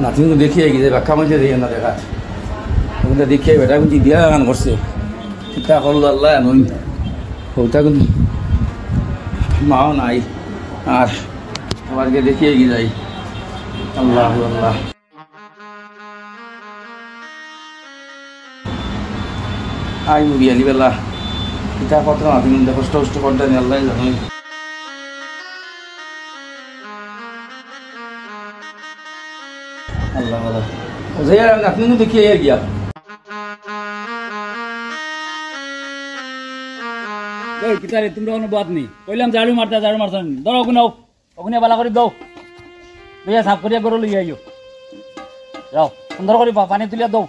নাতি কিন্তু দেখিয়ে গিয়েছে ব্যাখ্যা মধ্যে দেখে না দেখা ওখানে দেখিয়ে বেটা কিন্তু বিয়া গান করছে চিন্তা করলো আল্লাহ নই ওটা কিন্তু মাও নাই আর সবারকে দেখিয়ে গিয়ে যাই আল্লাহ আল্লাহ আই মুগি আলি বেলা চিন্তা করতে নাতি কিন্তু কষ্ট কষ্ট করতে আল্লাহ জানোই আল্লাহ আল্লাহ ওই আপনি কিন্তু দেখিয়ে গিয়া এই পিতারে তোমরা কোনো বাদ নেই কইলাম ঝাড়ু মারতা ধরো ওখানে ওখানে বালা করে দাও লইয়া সাফ করিয়া গরু লইয়া আইও যাও সুন্দর করে পানি তুলিয়া দাও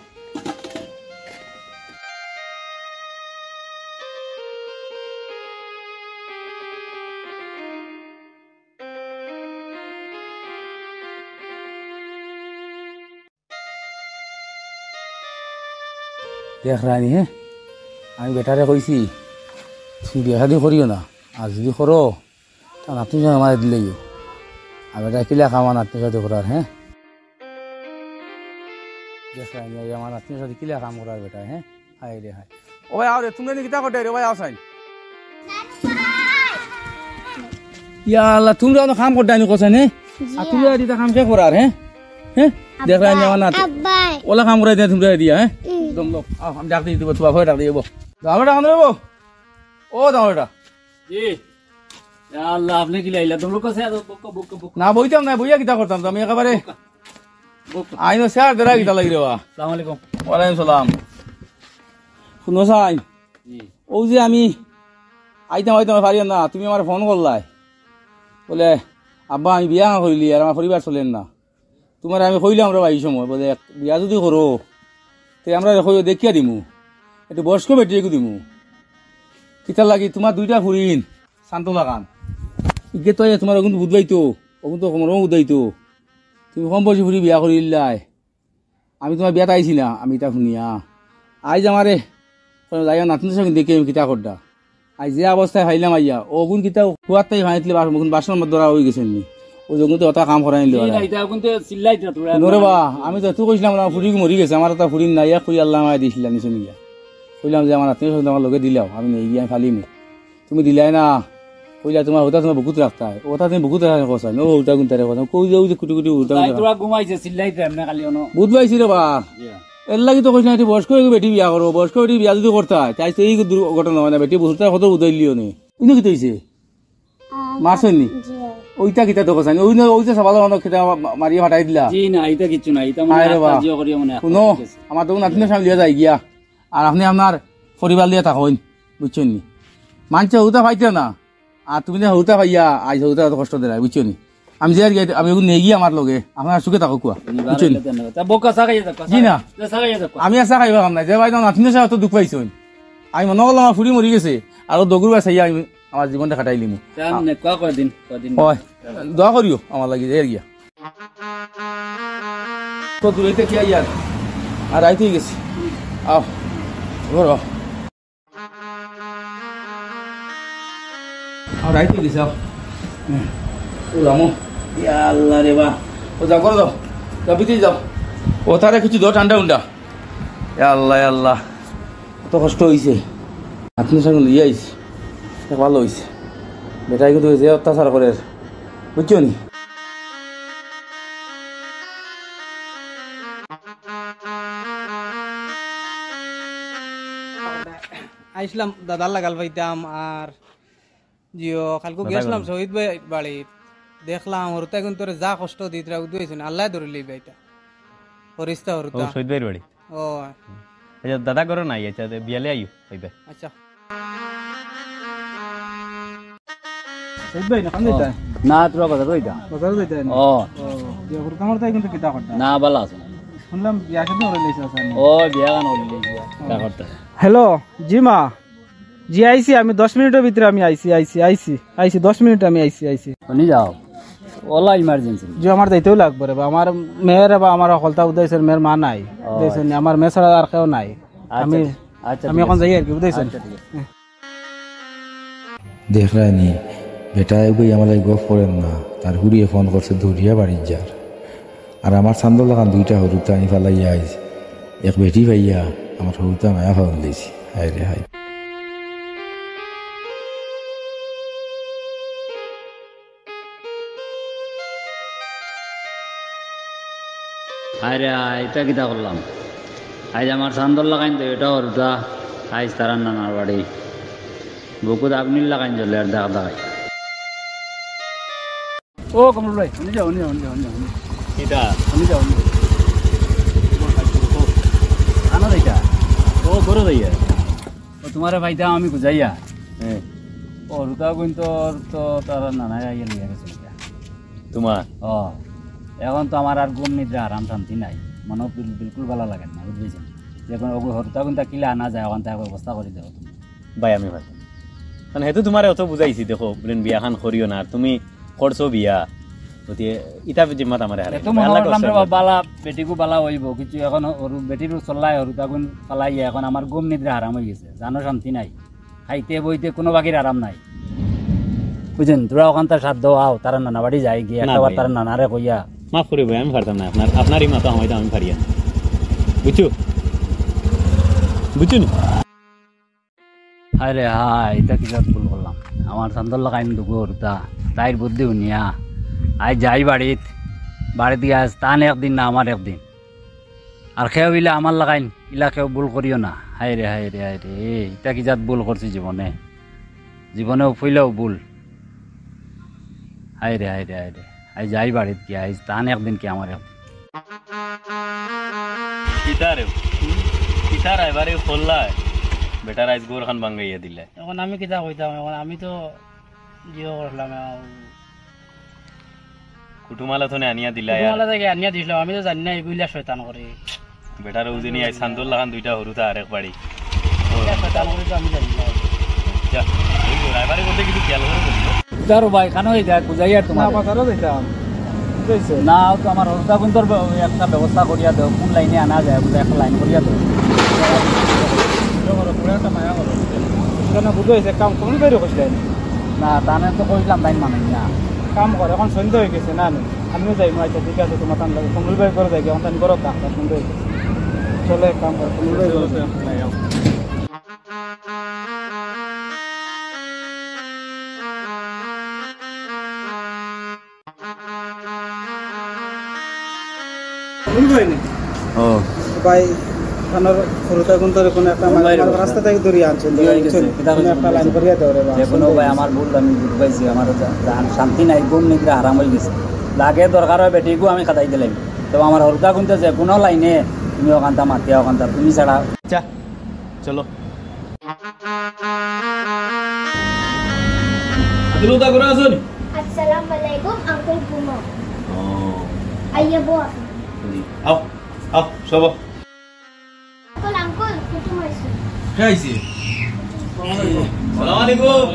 দেখ রানি হ্যাঁ আমি বেটারে কইছি তুমি বিয়া শাদি করিও না আর যদি করো তা নাতনি সঙ্গে আমার দিলেই আর বেটা কিলা খাওয়া নাতনির সাথে করার হ্যাঁ দেখ রানি আমার নাতনির সাথে কিলা কাম করার বেটা হ্যাঁ হাই রে হাই ওই আও রে তুমি কিতা করতে রে ওই আও সাইন ইয়া আল্লাহ তুমি তো কাম করতে আনি কোসা নে আর তুমি আর দিতা কাম কে করার হ্যাঁ হ্যাঁ দেখ রানি আমার নাতি ওলা কাম করাই দিয়া তুমি দিয়া হ্যাঁ একদম লোক আমি ডাক দিয়ে দিব তোমার ভয় ডাক দিয়ে যাবো দাম ডাক দেবো ও দাম এটা জি আল্লাহ আপনি কি লাইলা তোমরা কাছে বুক না বইতাম না বইয়া কিতা করতাম আমি একেবারে আইনো স্যার দেরা কিতা লাগি রে আসসালামু আলাইকুম ওয়ালাইকুম সালাম শুনো সাই ও যে আমি আইতাম পারি না তুমি আমার ফোন করলাই বলে আব্বা আমি বিয়া করিলি আর আমার পরিবার চলেন না তোমার আমি কইলাম রে এই সময় বলে বিয়া যদি করো তে আমরা দেখিয়া দিমু একটু বয়স্ক বেটিয়ে দিমু কিতার লাগি তোমার দুইটা ফুরিন শান্ত লাগান ইগে তো তোমার ওগুন বুধবাইতো ওগুন তো কমরও বুধাইতো তুমি কম বয়সী ফুরি বিয়া করিলাই আমি তোমার বিয়াত আইছি না আমি তা শুনিয়া আইজ আমারে যাই নাতনির সঙ্গে দেখি আমি কিতা করডা আই যে অবস্থায় খাইলাম আইয়া ওগুন কিতা খুয়ার তাই খাইতলে বাসন ধরা হয়ে গেছে নি ওই জন্য ওটা কাম করাই নিল নরে বা আমি তো কইছিলাম না ফুরি মরি গেছে আমার এটা ফুরি নাই কই আল্লাহ আমায় দিয়েছিল নিচে নিয়া কইলাম যে আমার আত্মীয় স্বজন আমার লগে দিলাও আমি নেই গিয়ে ফালিনি তুমি দিলাই না কইলা তোমার ওটা তোমার বুকুত রাখতা হয় ওটা তুমি বুকুত রাখা কথা নো ওটা গুণ তারে কথা কই যাও যে কুটি কুটি ওটা ঘুমাইছে চিল্লাইতে এমনি খালি বুধ পাইছি রে বা এর লাগি তো কইছিলাম বয়স্ক বেটি বিয়া করো বয়স্ক বেটি বিয়া যদি করতে হয় তাই তো এই ঘটনা হয় না বেটি বুঝতে কত উদয়লিও নেই ইনো কি তৈছে মাসনি ওইটা কিতা তো কথা ওই ওই যে সবাই খেতে মারিয়ে ফাটাই দিলা জি না এটা কিছু না এটা মানে করিয়া মানে শুনো আমার তো নাতনির সামনে লিয়া যাই গিয়া আর আপনি আপনার পরিবার লিয়া থাকেন বুঝছেন নি মানছে হৌতা পাইতে না আর তুমি না হৌতা পাইয়া আজ হৌতা কষ্ট দেয় বুঝছো নি আমি যে আমি ওগুলো নিয়ে গিয়ে আমার লগে আপনার সুখে থাকো কুয়া বুঝছেন জি না আমি আশা খাইবা কাম নাই যে ভাই নাতনির সাথে দুঃখ পাইছো আমি মনে করলাম আমার ফুরি মরি গেছে আর দগুর বাই চাইয়া আমি আমার জীবনটা কাটাই লিমু দোয়া করিও আমার লাগি যাই গিয়া তো দূরেতে কি আইয়ার আর আইতেই গেছি আও ঘর আর আইতেই গেছি আও ওলামো ইয়া আল্লাহ রে বা ও যাও করো যাও যাও বিতেই যাও ও তারা কিছু দাও ঠান্ডা উন্ডা ইয়া আল্লাহ কত কষ্ট হয়েছে আপনার সঙ্গে লিয়ে আইছি ভালো হয়েছে বেটাই কিন্তু যে অত্যাচার করে বুঝছো নি আইসলাম দাদার লাগাল পাইতাম আর জিও কালকে গেছিলাম শহীদ ভাই বাড়ি দেখলাম হরতা কিন্তু যা কষ্ট দিতরা উদ্দেশ্যে আল্লাহ ধরিলি ভাইটা হরিস্তা হরতা শহীদ ভাইয়ের বাড়ি ও আচ্ছা দাদা করো নাই আচ্ছা বিয়ালে আইও হইবে আচ্ছা না তোরা বাজার ওইটা ও না ভালো আছে শুনলাম বিয়া শাদী করে লইছে ও বিয়া গান হলি বিয়া করতে হ্যালো জি মা জি আইছি আমি 10 মিনিটের ভিতরে আমি আইছি 10 মিনিট আমি আইছি শুনি যাও ওলা ইমার্জেন্সি জি আমার যাইতেও লাগবে রে আমার মেয়ের বা আমার হলতা উদয়সের মেয়ের মা নাই বুঝছেন আমার মেয়ে ছাড়া আর কেউ নাই আমি আমি এখন যাই আর কি বুঝছেন দেখ রানি বেটা এগুই আমার গপ করেন না তার হুড়িয়ে ফোন করছে ধরিয়া বাড়ির যার আর আমার চান্দর লাগান দুইটা হরুতা আমি ফালাইয়া আইছি এক বেটি ভাইয়া আমার হরুতা মায়া ফাল দিয়েছি হায় রে হায় আরে এটা কিতা করলাম আজ আমার চান্দর লাগাইন তো এটা হরুতা আজ তারা নানার বাড়ি বুকুত আপনি লাগাইন চলে আর দেখা দেখাই ও কমল ভাই শুনি যাও কিটা শুনি যাও আনো দেখা ও করো যাইয়া ও তোমার ভাইটা আমি বুঝাইয়া হ্যাঁ ও হরুতা কিন্তু তো তার নানাই আইয়া লিয়া গেছে এটা তোমার ও এখন তো আমার আর ঘুম নিদ্রা আরাম শান্তি নাই মনে বিলকুল ভালো লাগে না বুঝেছেন যে কোনো হরুতা কিন্তু কিলে আনা যায় এখন তাকে ব্যবস্থা করে দেবো তুমি ভাই আমি ভাবি কারণ হেতু তোমার অত বুঝাইছি দেখো বলেন বিয়া খান করিও না আর তুমি করছো বিয়া গতিকে ইটা জিম্মাত আমার হারে তো মনে করলাম রে বালা বেটিকু বালা হইব কিছু এখন বেটির চল্লাই হরুতা গুণ পালাই এখন আমার ঘুম নিদ্রা আরাম হয়ে গেছে জানো শান্তি নাই খাইতে বইতে কোনো বাকির আরাম নাই বুঝছেন তোরা ওখান তার সাধ্য আও তারা নানা বাড়ি যায় গিয়ে একবার তারা নানারে কইয়া মাফ করে ভাই আমি পারতাম না আপনারই মতো হয়তো আমি পারি না বুঝছো বুঝছো নি হায় রে হায় এটা কি ভুল করলাম আমার চান্দর লাগাইন দুগো হরুতা তাইর বুদ্ধি উনিয়া আজ যাই বাড়িত গিয়ে আজ তান একদিন না আমার একদিন আর খেয়ে হইলে আমার লাগাইন ইলা কেউ ভুল করিও না হায় রে এটা কি জাত ভুল করছি জীবনেও ফুইলেও ভুল হায় রে আজ যাই বাড়িত গিয়ে আজ তান একদিন কি আমার একদিন কিতার এবারে খোল্লায় বেটার আইস গোর খান বাঙ্গাইয়া দিলে এখন আমি কিতা কইতাম এখন আমি তো জিও করলাম কুটুমালা তো আনিয়া দিলা তোমালা থেকে আনিয়া দিছিলাম আমি তো জানি না এইগুলা শয়তান করে বেটার উজনি আই সান্দুল লাগান দুইটা হরুতা আরেক বাড়ি শয়তান করে তো আমি জানি না যা ওই গোর এবারে করতে কিছু খেয়াল করে করলো দারো ভাই কানো হয়ে যায় বুঝাই আর তোমার বাজারও দিতাম না তো আমার হরুতা কিন্তু একটা ব্যবস্থা করিয়া দাও কোন লাইনে আনা যায় বুঝা একটা লাইন করিয়া দাও একটা মায়া করো কেন বুঝতে হয়েছে কাম কমল বাইরে কইছিলেন না তানে তো কইলাম লাইন মানাই না কাম করে এখন সন্ধ্যা হয়ে গেছে না আমিও যাই আচ্ছা ঠিক আছে তোমার তান লাগে কমল বাই করে যাই এখন তান করো কাম সন্ধ্যা হয়ে গেছে চলে কাম করে কমল বাই করে ও ভাই খানার ফরুতা গুন্তর কোনো একটা রাস্তা থেকে দূরে আনছেন একটা লাইন করিয়া দাও রে যে কোনো ভাই আমার ভুল আমি বুঝ পাইছি আমার শান্তি নাই ঘুম নিদ্রা আরাম হয়ে গেছে লাগে দরকার হয় বেটিকু আমি খাতাই দিলাম তো আমার হরুতা গুনতে যে কোনো লাইনে তুমি ওখানটা মাতিয়া ওখানটা তুমি ছাড়া আচ্ছা চলো দুলুদা করে আসুন আসসালামু আলাইকুম আঙ্কেল কুমো আইয়া বো আও আও সব আঙ্কেল কুটুম আইছে খাইছি সালাম আলাইকুম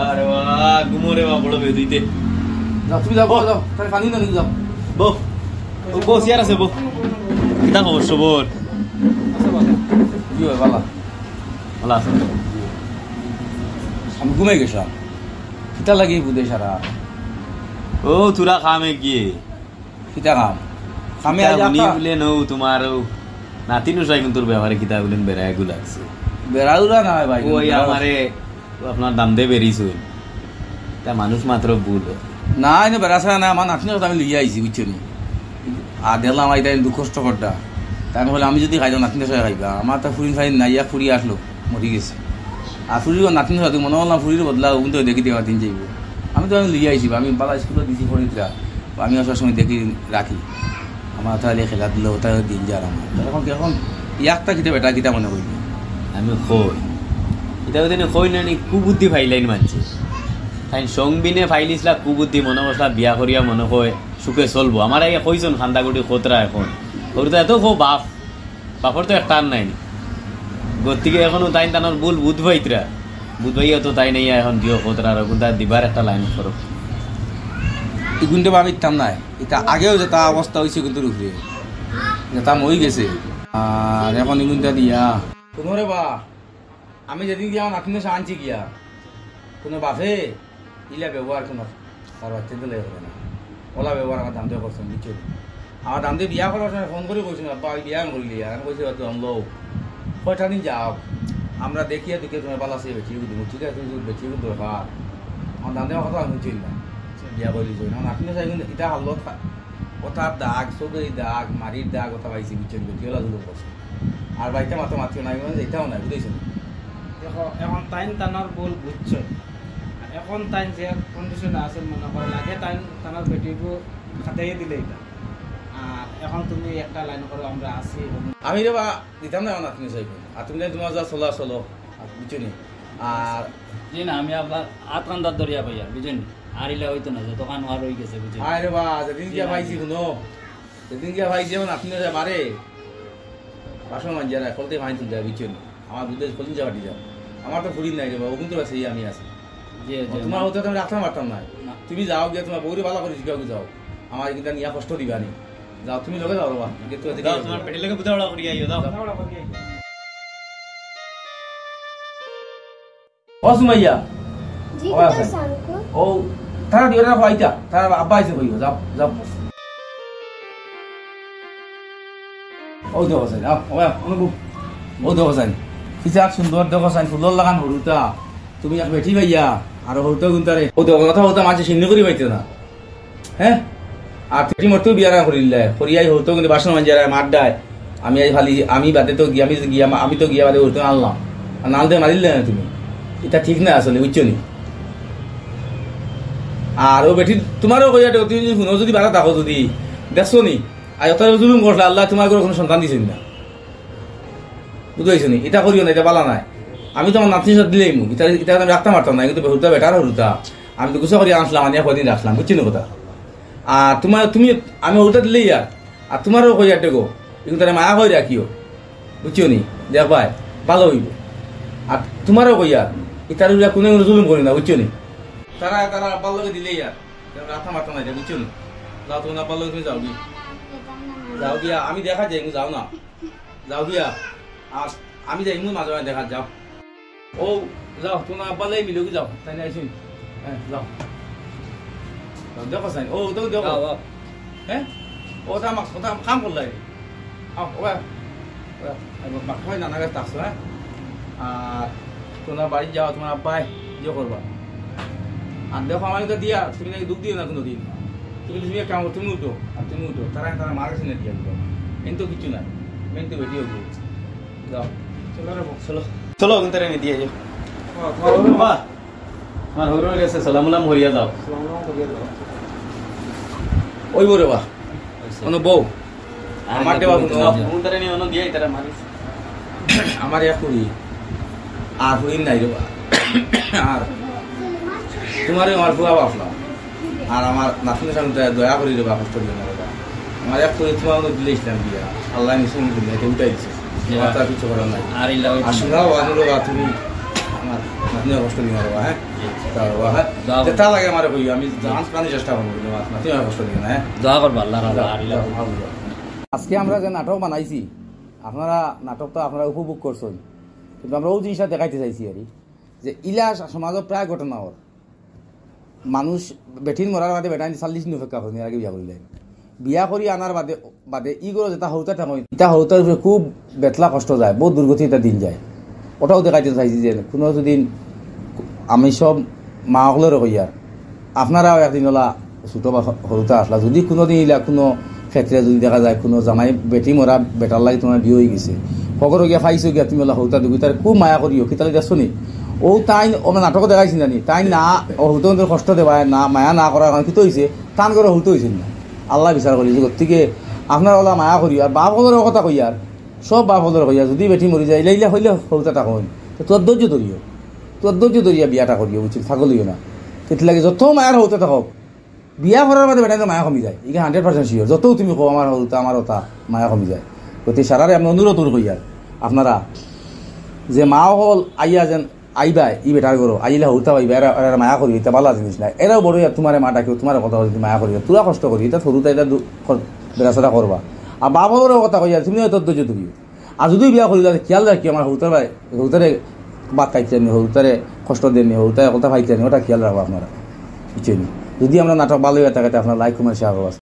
আরে বাবা গুমরে বাবা বড় বেদিতে যাও তুমি যাও তাহলে পানি না নিয়ে যাও বো বো সিয়ার আছে বো কিটা খবর সবর কি হয় বালা ভালো আছে আমি ঘুমাই গেছিলাম কিতা লাগে বুধে সারা ও তুরা খামে গিয়ে কিতা কাম খামে আজ নি বলে নো তোমার নাতিনু সাই কিন্তু ব্যবহারে কিতা বলেন বেড়ায় গুলো আছে বেড়াউরা না ভাই ওই আমারে আপনার দাম দে বেরিয়েছিল তা মানুষ মাত্র ভুল না এনে বেড়াছা না আমার নাতিনের কথা আমি লিয়ে আইছি বুঝছো নি আর দেখলাম আইতা দুঃখ কষ্ট করতা তাই বলে আমি যদি খাইতাম নাতিনের সাথে খাইবা আমার তা ফুরিন ফাইন নাই ইয়া ফুরি আসলো মরি গেছে আর ফুরির নাতিনের সাথে মনে হলাম ফুরির বদলা কিন্তু দেখি দেওয়া দিন যাইব আমি তো আমি লিয়ে আইছি আমি বালা স্কুলে দিছি ফরিদরা আমি আসার সময় দেখি রাখি আমার তাহলে খেলা দিলে ওটা দিন যার আমার এখন একটা কিতা বেটা কিতা মনে করবি আমি কই এটা ওদের কই না কুবুদ্ধি ফাইলাইন মানছে তাই সংবিনে ফাইলিসলা কুবুদ্ধি মনে করছিলা বিয়া করিয়া মনে হয় সুখে চলবো আমার আগে কইজন খান্দাগুটি খতরা এখন সরুতা এত খো বাপর তো একটা নাই গতিকে এখনো তাই তানোর ভুল বুধভাইতরা বুধভাইয়া তো তাই নাই এখন দিও খতরা আর কিন্তু দিবার একটা লাইন করো কিন্তু আমি ইতাম নাই এটা আগেও যেটা অবস্থা হয়েছে কিন্তু রুখে যেটা মই গেছে আর এখন ইগুনটা দিয়া কোনোরে বা আমি যেদিন গিয়ে আমার নাতিনের সাথে আনছি গিয়া কোনো বাপে ইলা ব্যবহার কোনো তার বাচ্চা দিলে হবে না ওলা ব্যবহার আমার দাম দেওয়া করছেন নিচে আমার দাম দিয়ে বিয়া করার সময় ফোন করে বলছি আব্বা আমি বিয়া করলি আর আমি বলছি তো আমলো কয়টা দিন যাও আমরা দেখিয়ে দেখে তোমার পালা সে বেঁচে দিব ঠিক আছে তুমি বেঁচে দরকার আমার দাম দেওয়ার কথা আমি শুনছি না বিয়া করি যাই না আপনি চাই এটা হালত কথার দাগ চোখের দাগ মারির দাগ কথা পাইছি বুঝছেন খেলা ধুলো করছে আর বাড়িতে মাথা মাতিও নাই মানে এটাও নাই বুঝেছেন দেখো এখন তাইন তানার বল বুঝছো আর এখন তাইন যে কন্ডিশনে আছে মনে করো লাগে তাইন তানার বেটিকে খাটাইয়ে দিলে এটা আর এখন তুমি একটা লাইন করো আমরা আছি আমি রে বা দিতাম না আপনি চাইব আর তুমি তোমার যা চলো চলো বুঝছো নি আর জি না আমি আপনার হাত কান্দার দরিয়া পাই আর বুঝেন আর ইলা হইতো না যে দোকান আর হয়ে গেছে বুঝেন আরে বা যেদিন গিয়া পাইছি শুনো যেদিন গিয়া পাইছি যেমন আপনি যা মারে বাসন মান যারা কলতে ভাই তুলতে বুঝছো নি আমার দুধে কলিন যা বাটি যাও আমার তো ফুরিন নাই রে বা ওগুন তো আছে আমি আছি জি জি তোমার হতে তুমি রাখতে পারতাম না না। তুমি যাও গিয়া তোমার বউরে ভালো করে শিখাও যাও আমার কিন্তু নিয়া কষ্ট দিবা নি যাও তুমি লগে যাও বাবা দাও তোমার পেটের লাগে বুঝাওড়া করি আইও দাও ও সুমাইয়া জি ও, কিতা আছে। সাংকু ও তারা দিও না আইতা তারা আব্বা আইছে কইও যাও যাও ও দেখো সাইন ও অনুভব ও দেখো সাইন কিছা সুন্দর দেখো সাইন ফুলর লাগান হরুতা তুমি এক বেটি ভাইয়া আর হরুতা গুনতারে ও দেখো কথা হতা মাঝে সিন্নি করি পাইতে না হ্যাঁ আর তুমি মরতেও বিয়ারা করিলে করিয়াই হরুতা কিন্তু বাসন মাঞ্জারা মার দেয় আমি আই খালি আমি বাদে তো গিয়া আমি তো গিয়া বাদে হরুতা আনলাম আর নাল দিয়ে মারিলে না তুমি এটা ঠিক না আসলে বুঝছো নি আর ও বেটি তোমারও কইয়া তুমি যদি শুনো যদি বাধা থাকো যদি দেখছো নি আর অত জুলুম করলে আল্লাহ তোমার করে কোনো সন্তান দিছেন না বুঝতে নি এটা করিও না এটা বালা নাই আমি তো আমার নাতি দিলেই মু এটা এটা আমি রাখতে পারতাম না কিন্তু হরুতা বেটার হরুতা আমি তো গুছা করি আনছিলাম আনিয়া কদিন রাখলাম বুঝছি না কথা আর তুমি আমি হরুতা দিলেই আর তোমারও কইয়া দেখো কিন্তু তারা মায়া হয়ে রাখিও বুঝছো নি দেখ ভাই ভালো হইব আর তোমারও কইয়া এটার কোনো জুলুম করি না বুঝছো নি তারা তারা আব্বার লগে দিলেই রাখা মারতাম না এটা বুঝছো নি যাও তোমার আব্বার লগে তুমি যাও গিয়ে যাও গিয়া আমি দেখা যাই যাও না যাও গিয়া আর আমি যাই মাঝে মাঝে দেখা যাও ও যাও তোমার আব্বার লাগে মিলে যাও তাই না আইসুন হ্যাঁ যাও দেখো সাইন ও তো দেখো হ্যাঁ ও তা আমাকে কথা কাম করলাই মাক হয় নানা গাছ থাকছো হ্যাঁ আর তোমার বাড়ি যাওয়া তোমার আব্বাই ইয়ে করবা আর দেখো আমার তো দিয়া তুমি নাকি দুঃখ দিও না কোনো দিন তুমি এক কাম তুমি উঠো আর তুমি উঠো তারা তারা মার কাছে না দিয়া দিও মেন তো কিছু নাই মেন তো বেটি হবো যাও চলো রে চলো চলো কিন্তু আমি দিয়ে যাও বাবা আমার হরু গেছে সালামুলাম হরিয়া দাও ওই বরে বা কোনো বউ আমার দেওয়া কোনো তারা নিয়ে অন্য দিয়ে তারা মারিস আমার এক করি আর হইন নাই রে বা আর তোমারই আমার বুয়া বাপলাম আর আমার নাতনির সঙ্গে দয়া করি রে বা কষ্ট দিও না রে বা আমার এক করে তোমার দিলে ইসলাম দিয়া আল্লাহ নিশ্চয় দিলে এটা উঠাই দিছে তার কিছু করার নাই আর ইলা আর শোনাও আনুলো বা তুমি আমার নাতনির কষ্ট দিও না রে বা হ্যাঁ তা লাগে আমার কই আমি জাহাজ প্রাণী চেষ্টা করবো নাতনির কষ্ট দিও না হ্যাঁ দোয়া করবো আল্লাহ আর ইলা আজকে আমরা যে নাটক বানাইছি আপনারা নাটকটা আপনারা উপভোগ করছেন কিন্তু আমরা ওই জিনিসটা দেখাইতে চাইছি আর যে ইলা সমাজত প্রায় ঘটনা ওর মানুষ বেঠিন মরার বাদে বেটাই 40 দিন অপেক্ষা করেন আগে বিয়া করিলেন বিয়া করি আনার বাদে বাদে ই করে যেটা হৌতা থাকো ইটা হৌতার খুব বেতলা কষ্ট যায় বহুত দুর্গতি এটা দিন যায় ওটাও দেখাইতে চাইছি যে কোনো যদি আমি সব মা সকলেরও কই আর আপনারাও একদিন ওলা ছোটো বা হৌতা আসলা যদি কোনো দিন ইলা কোনো ক্ষেত্রে যদি দেখা যায় কোনো জামাই বেটি মরা বেটার লাগে তোমার বিয়ে হয়ে গেছে সকলো গিয়া খাইছো গিয়া তুমি ওলা হৌতা দুগুই তার খুব মায়া করিও কিতালে দেখছো নি ও তাই আমরা নাটক দেখাইছি জানি তাই না হৌতো কষ্ট দেবায় না মায়া না করার কারণে কিতো হয়েছে টান করে হৌতো হয়েছে না আল্লাহ বিচার করি যে গতিকে আপনার ওলা মায়া করি আর বাপ হলের কথা কই আর সব বাপ হলের কই আর যদি বেটি মরি যায় ইলা হইলে হৌতাটা কই তো তোর ধৈর্য ধরিয়া বিয়াটা করিও বুঝছি থাকলিও না কেটে লাগে যত মায়ার হৌতে থাকক বিয়া করার বাদে বেটাই মায়া কমি যায় এখানে 100% শিওর যতও তুমি কো আমার হৌতা আমার ওটা মায়া কমি যায় গতি সারারে আমি অনুরোধ করি আর আপনারা যে মা হল আইয়া যেন আইবাই ই বেটার করো আইলে হৌতা পাইবা এরা মায়া করি এটা ভালো জিনিস নাই এরাও বড় তোমার মা ডাকিও তোমার কথা যদি মায়া করি তোরা কষ্ট করি এটা সরুতা এটা বেড়াচড়া করবা আর বাবারও কথা কই আর তুমি তোর ধৈর্য ধরিও আর যদি বিয়া করি খেয়াল রাখি আমার হৌতারে বাদ খাইতে নি হৌতারে কষ্ট দেননি হৌতারে কথা খাইতে নি ওটা খেয়াল রাখবো আপনারা বুঝছেন যদি আমরা নাটক ভালো হয়ে থাকে আপনার লাইক কমেন্ট শেয়ার করবা।